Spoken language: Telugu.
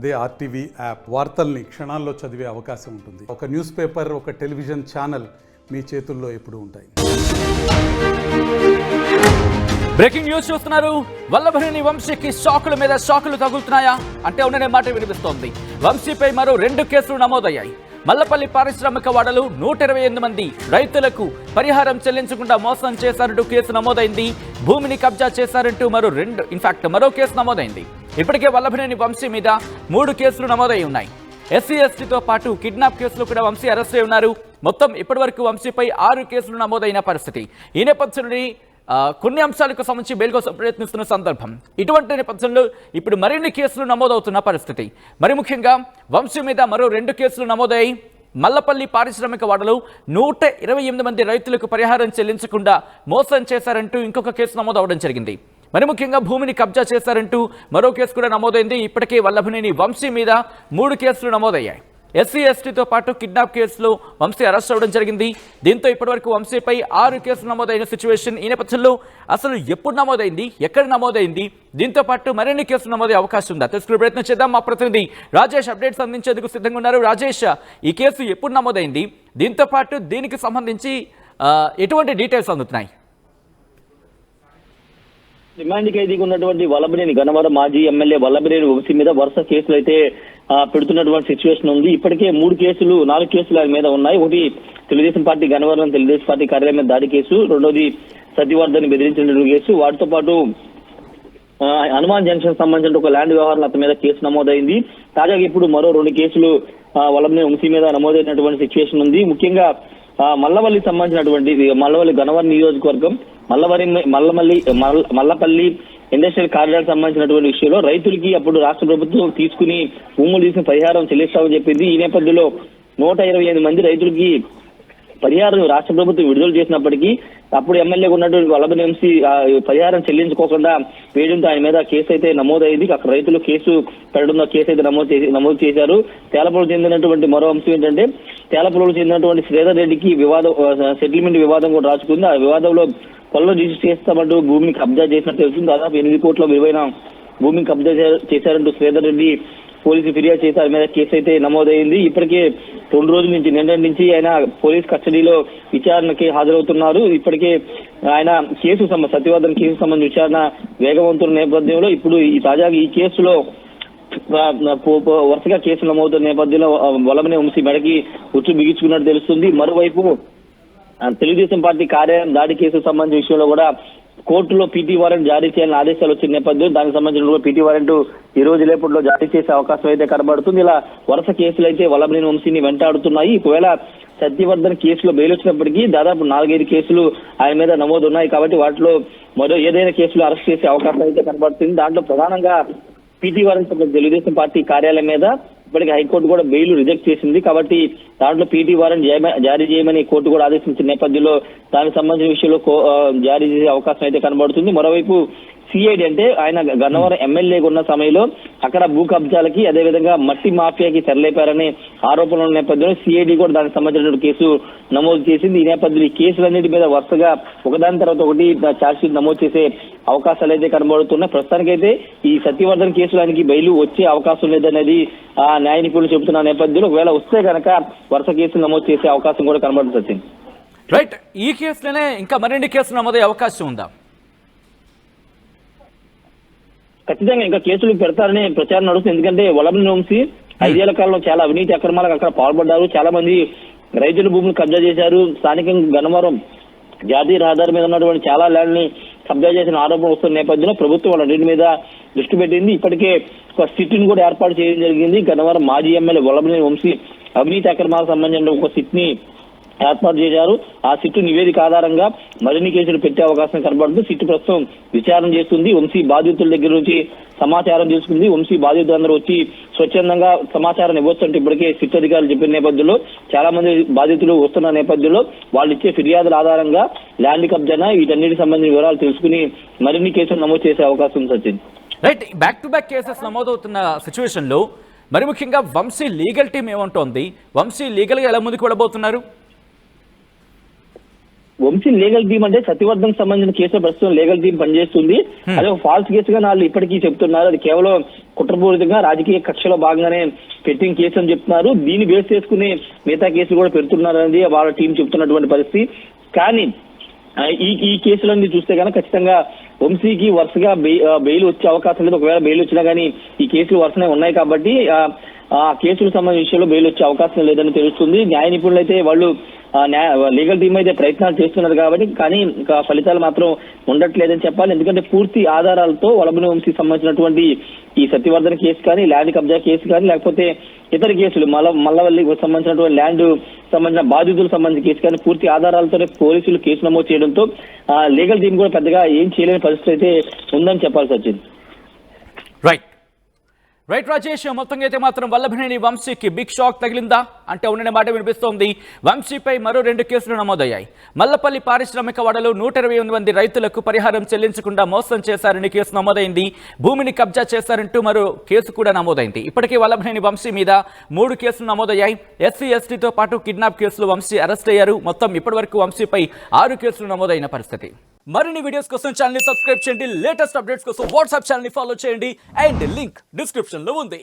అదే ఆర్టీవీ యాప్ వార్తల్ని క్షణాల్లో చదివే అవకాశం ఉంటుంది. ఒక న్యూస్ పేపర్, ఒక టెలివిజన్ ఛానల్ మీ చేతుల్లో ఎప్పుడూ ఉంటాయి. బ్రేకింగ్ న్యూస్ చూస్తున్నారు. వల్లభనేని వంశీకి షాకుల మీద షాకులు తగులుతున్నాయా అంటే ఉండనే మాట వినిపిస్తోంది. వంశీపై మరో 2 కేసులు నమోదయ్యాయి. మల్లపల్లి పారిశ్రామిక వాడలు 128 మంది రైతులకు పరిహారం చెల్లించకుండా మోసం చేశారంటూ కేసు నమోదైంది. భూమిని కబ్జా చేశారంటూ మరో కేసు నమోదైంది. ఇప్పటికే వల్లభనేని వంశీ మీద 3 కేసులు నమోదై ఉన్నాయి. ఎస్సీ ఎస్టీతో పాటు కిడ్నాప్ కేసులు కూడా వంశీ అరెస్ట్ అయి ఉన్నారు. మొత్తం ఇప్పటివరకు వంశీపై 6 కేసులు నమోదైన పరిస్థితి. ఈ నేపథ్యంలో కొన్ని అంశాలకు సంబంధించి బెయిల్ కోసం ప్రయత్నిస్తున్న సందర్భం. ఇటువంటి నేపథ్యంలో ఇప్పుడు మరిన్ని కేసులు నమోదవుతున్న పరిస్థితి. మరి ముఖ్యంగా వంశీ మీద మరో 2 కేసులు నమోదయ్యాయి. మల్లపల్లి పారిశ్రామిక వాడలో 128 మంది రైతులకు పరిహారం చెల్లించకుండా మోసం చేశారంటూ ఇంకొక కేసు నమోదవడం జరిగింది. మరి ముఖ్యంగా భూమిని కబ్జా చేశారంటూ మరో కేసు కూడా నమోదైంది. ఇప్పటికే వల్లభనేని వంశీ మీద 3 కేసులు నమోదయ్యాయి. ఎస్సీ ఎస్టీతో పాటు కిడ్నాప్ కేసులో వంశీ అరెస్ట్ అవ్వడం జరిగింది. దీంతో ఇప్పటివరకు వంశీపై 6 కేసులు నమోదైన సిచ్యువేషన్. ఈ నేపథ్యంలో అసలు ఎప్పుడు నమోదైంది, ఎక్కడ నమోదైంది, దీంతో పాటు మరిన్ని కేసులు నమోదయ్యే అవకాశం ఉందా తెలుసుకునే ప్రయత్నం చేద్దాం. మా ప్రతినిధి రాజేష్ అప్డేట్స్ అందించేందుకు సిద్ధంగా ఉన్నారు. రాజేష్, ఈ కేసు ఎప్పుడు నమోదైంది, దీంతో పాటు దీనికి సంబంధించి ఎటువంటి డీటెయిల్స్ అందుతున్నాయి? రిమాండ్ ఖైదీగా ఉన్నటువంటి వల్లభనేని గన్నవరం మాజీ ఎమ్మెల్యే వల్లభనేని వంశీ మీద వరుస కేసులు అయితే పెడుతున్నటువంటి సిచ్యువేషన్ ఉంది. ఇప్పటికే 4 కేసులు ఆయన మీద ఉన్నాయి. ఒకటి తెలుగుదేశం పార్టీ గన్నవరం తెలుగుదేశం పార్టీ కార్యాలయం మీద దాడి కేసు, రెండోది సత్యవర్ధన్ బెదిరించిన కేసు, వాటితో పాటు హనుమాన్ జంక్షన్ సంబంధించిన ఒక ల్యాండ్ వ్యవహారం అతని మీద కేసు నమోదైంది. తాజాగా ఇప్పుడు మరో 2 కేసులు వల్లభనేని వంశీ మీద నమోదైనటువంటి సిచ్యువేషన్ ఉంది. ముఖ్యంగా మల్లవల్లికి సంబంధించినటువంటి మల్లవల్లి గన్నవరం నియోజకవర్గం మల్లపల్లి ఇండస్ట్రియల్ కారిడార్ సంబంధించినటువంటి విషయంలో రైతులకి అప్పుడు రాష్ట్ర ప్రభుత్వం భూములు తీసుకుని పరిహారం చెల్లిస్తామని చెప్పింది. ఈ నేపథ్యంలో 128 మంది రైతులకి పరిహారం రాష్ట్ర ప్రభుత్వం విడుదల చేసినప్పటికీ అప్పుడు ఎమ్మెల్యేగా ఉన్నటువంటి వల్లభనేని వంశీ పరిహారం చెల్లించుకోకుండా వేయడంతో ఆయన మీద కేసు అయితే నమోదైంది. అక్కడ రైతులు కేసు పెట్టడంలో కేసు అయితే నమోదు చేశారు. తేలపల్లికి చెందినటువంటి మరో అంశం ఏంటంటే తేలపల్లికి చెందినటువంటి శ్రీధర్ రెడ్డికి సెటిల్మెంట్ వివాదం కూడా రాసుకుంది. ఆ వివాదంలో పొలంలో రిజిస్టర్ చేస్తామంటూ భూమిని కబ్జా చేసినట్టు తెలుస్తుంది. దాదాపు 8 కోట్ల విలువైన భూమిని కబ్జా చేశారంటూ శ్రీధర్ రెడ్డి పోలీసు ఫిర్యాదు చేసి ఆయన మీద కేసు అయితే నమోదైంది. ఇప్పటికే 2 రోజుల నుంచి నిన్నటి నుంచి ఆయన పోలీస్ కస్టడీలో విచారణకి హాజరవుతున్నారు. ఇప్పటికే ఆయన సత్యవర్ధన్ కేసు సంబంధించి విచారణ వేగవంతున్న నేపథ్యంలో ఇప్పుడు తాజాగా ఈ కేసులో వరుసగా కేసులు నమోదుతున్న నేపథ్యంలో వల్లభనేని వంశీ మెడకి ఉచ్చు బిగించుకున్నట్టు తెలుస్తుంది. మరోవైపు తెలుగుదేశం పార్టీ కార్యాలయం దాడి కేసు సంబంధించిన విషయంలో కూడా కోర్టులో పీటీ వారెంట్ జారీ చేయాలని ఆదేశాలు వచ్చిన నేపథ్యం దానికి సంబంధించిన పీటీ వారెంట్ ఈ రోజు రేపట్లో జారీ చేసే అవకాశం అయితే కనబడుతుంది. ఇలా వరుస కేసులు అయితే వల్లభనేని వంశీని వెంటాడుతున్నాయి. ఒకవేళ సత్యవర్ధన్ కేసులో బెయిల్ వచ్చినప్పటికీ దాదాపు 4-5 కేసులు ఆయన మీద నమోదు ఉన్నాయి. కాబట్టి వాటిలో మరో ఏదైనా కేసులు అరెస్ట్ చేసే అవకాశం అయితే కనబడుతుంది. దాంట్లో ప్రధానంగా పీటీ వారెంట్ తెలుగుదేశం పార్టీ కార్యాలయం మీద ఇప్పటికీ హైకోర్టు కూడా బెయిల్ రిజెక్ట్ చేసింది. కాబట్టి దాంట్లో పీటీ వారెంట్ జారీ చేయమని కోర్టు కూడా ఆదేశించిన నేపథ్యంలో దానికి సంబంధించిన విషయంలో జారీ చేసే అవకాశం అయితే కనబడుతుంది. మరోవైపు సిఐడి అంటే ఆయన గన్నవరం ఎమ్మెల్యేగా ఉన్న సమయంలో అక్కడ భూ కబ్జాలకి అదేవిధంగా మట్టి మాఫియాకి తెరలేపారనే ఆరోపణల ఉన్న నేపథ్యంలో సిఐడి కూడా దానికి సంబంధించిన కేసు నమోదు చేసింది. ఈ నేపథ్యంలో ఈ కేసులన్నిటి మీద వరుసగా ఒకదాని తర్వాత ఒకటి ఛార్జ్షీట్ నమోదు చేసే అవకాశాలు అయితే కనబడుతున్నాయి. ప్రస్తుతానికైతే ఈ సత్యవర్ధన్ కేసులో ఆయనకి బెయిల్ వచ్చే అవకాశం లేదనేది న్యాయ నిపుణులు చెబుతున్న నేపథ్యంలో ఒకవేళ వస్తే కనుక వరుస కేసులు నమోదు చేసే అవకాశం కూడా కనబడుతుంది. రైట్, ఈ కేసులోనే ఇంకా మరిన్ని కేసులు నమోదయ్యే అవకాశం ఉందా? ఖచ్చితంగా ఇంకా కేసులు పెడతారని ప్రచారం నడుస్తుంది. ఎందుకంటే వల్లభనేని వంశీ 5 ఏళ్ల కాలంలో చాలా అవినీతి అక్రమాలకు అక్కడ పాల్పడ్డారు. చాలా మంది రైతుల భూములు కబ్జా చేశారు. స్థానికంగా గన్నవరం జాతీయ రహదారి మీద ఉన్నటువంటి చాలా ల్యాండ్ ని కబ్జా చేసిన ఆరోపణ వస్తున్న నేపథ్యంలో ప్రభుత్వం వాళ్ళన్నింటి మీద దృష్టి పెట్టింది. ఇప్పటికే ఒక సిట్ ని కూడా ఏర్పాటు చేయడం జరిగింది. గన్నవరం మాజీ ఎమ్మెల్యే వల్లభనేని వంశీ అవినీతి అక్రమాలకు సంబంధించిన ఒక సిట్ ని ఏర్పాటు చేశారు. ఆ సిట్టు నివేదిక ఆధారంగా మరిన్ని కేసులు పెట్టే అవకాశం కనబడుతుంది. సిట్టు ప్రస్తుతం విచారణ చేస్తుంది. వంశీ బాధితుల దగ్గర నుంచి సమాచారం తీసుకుంది. వంశీ బాధితులందరూ వచ్చి స్వచ్ఛందంగా సమాచారం ఇవ్వచ్చంటే ఇప్పటికే సిట్ అధికారులు చెప్పిన నేపథ్యంలో చాలా మంది బాధితులు వస్తున్న నేపథ్యంలో వాళ్ళు ఇచ్చే ఫిర్యాదుల ఆధారంగా ల్యాండ్ కబ్జా వీటన్నిటికి సంబంధించిన వివరాలు తెలుసుకుని మరిన్ని కేసులు నమోదు చేసే అవకాశం ఉంది. Sachin, right, back to back cases నమోదవుతున్న సిచ్యువేషన్ లో మరి ముఖ్యంగా వంశీ లీగల్ టీం ఏమంటోంది? వంశీ లీగల్ గా ఎలా ముందుకు వెళ్ళబోతున్నారు? వంశీ లీగల్ టీమ్ అంటే సత్యవర్ధన్ సంబంధించిన కేసులో ప్రస్తుతం లీగల్ టీం పనిచేస్తుంది. అదే ఒక ఫాల్స్ కేసుగా వాళ్ళు ఇప్పటికీ చెప్తున్నారు. అది కేవలం కుట్రపూరితంగా రాజకీయ కక్షలో భాగంగానే పెట్టిన కేసు అని చెప్తున్నారు. దీన్ని బేస్ చేసుకుని మిగతా కేసులు కూడా పెడుతున్నారు అనేది వాళ్ళ టీం చెప్తున్నటువంటి పరిస్థితి. కానీ ఈ కేసులన్నీ చూస్తే కనుక ఖచ్చితంగా వంశీకి వరుసగా బెయిల్ వచ్చే అవకాశం లేదు. ఒకవేళ బెయిల్ వచ్చినా కానీ ఈ కేసులు వరుసనే ఉన్నాయి కాబట్టి ఆ కేసులకు సంబంధించిన విషయంలో బెయిల్ వచ్చే అవకాశం లేదని తెలుస్తుంది. న్యాయ నిపుణులు అయితే వాళ్ళు లీగల్ టీం అయితే ప్రయత్నాలు చేస్తున్నారు కాబట్టి, కానీ ఫలితాలు మాత్రం ఉండట్లేదని చెప్పాలి. ఎందుకంటే పూర్తి ఆధారాలతో వల్లభనేని వంశీకి సంబంధించినటువంటి ఈ సత్యవర్ధన్ కేసు కానీ, ల్యాండ్ కబ్జా కేసు కానీ, లేకపోతే ఇతర కేసులు మల్లవల్లికి సంబంధించినటువంటి ల్యాండ్ సంబంధించిన బాధితులకు సంబంధించిన కేసు కానీ పూర్తి ఆధారాలతోనే పోలీసులు కేసు నమోదు చేయడంతో లీగల్ టీం కూడా పెద్దగా ఏం చేయలేని పరిస్థితి అయితే ఉందని చెప్పాలి సచిన్. రైట్ రాజేష్, మొత్తంగా అయితే మాత్రం వల్లభనేని వంశీకి బిగ్ షాక్ తగిలిందా అంటే ఉండనే మాట వినిపిస్తోంది. వంశీపై మరో 2 కేసులు నమోదయ్యాయి. మల్లపల్లి పారిశ్రామిక వాడలో 128 మంది రైతులకు పరిహారం చెల్లించకుండా మోసం చేశారని కేసు నమోదైంది. భూమిని కబ్జా చేశారంటూ మరో కేసు కూడా నమోదైంది. ఇప్పటికే వల్లభనేని వంశీ మీద 3 కేసులు నమోదయ్యాయి. ఎస్సీ ఎస్టీతో పాటు కిడ్నాప్ కేసులు వంశీ అరెస్ట్ అయ్యారు. మొత్తం ఇప్పటివరకు వంశీపై 6 కేసులు నమోదైన పరిస్థితి. మరిన్ని వీడియోస్ కోసం ఛానల్ ని సబ్స్క్రైబ్ చేయండి. లేటెస్ట్ అప్డేట్స్ కోసం వాట్సాప్ ఛానల్ ని ఫాలో చేయండి. అండ్ లింక్ డిస్క్రిప్షన్ లో ఉంది.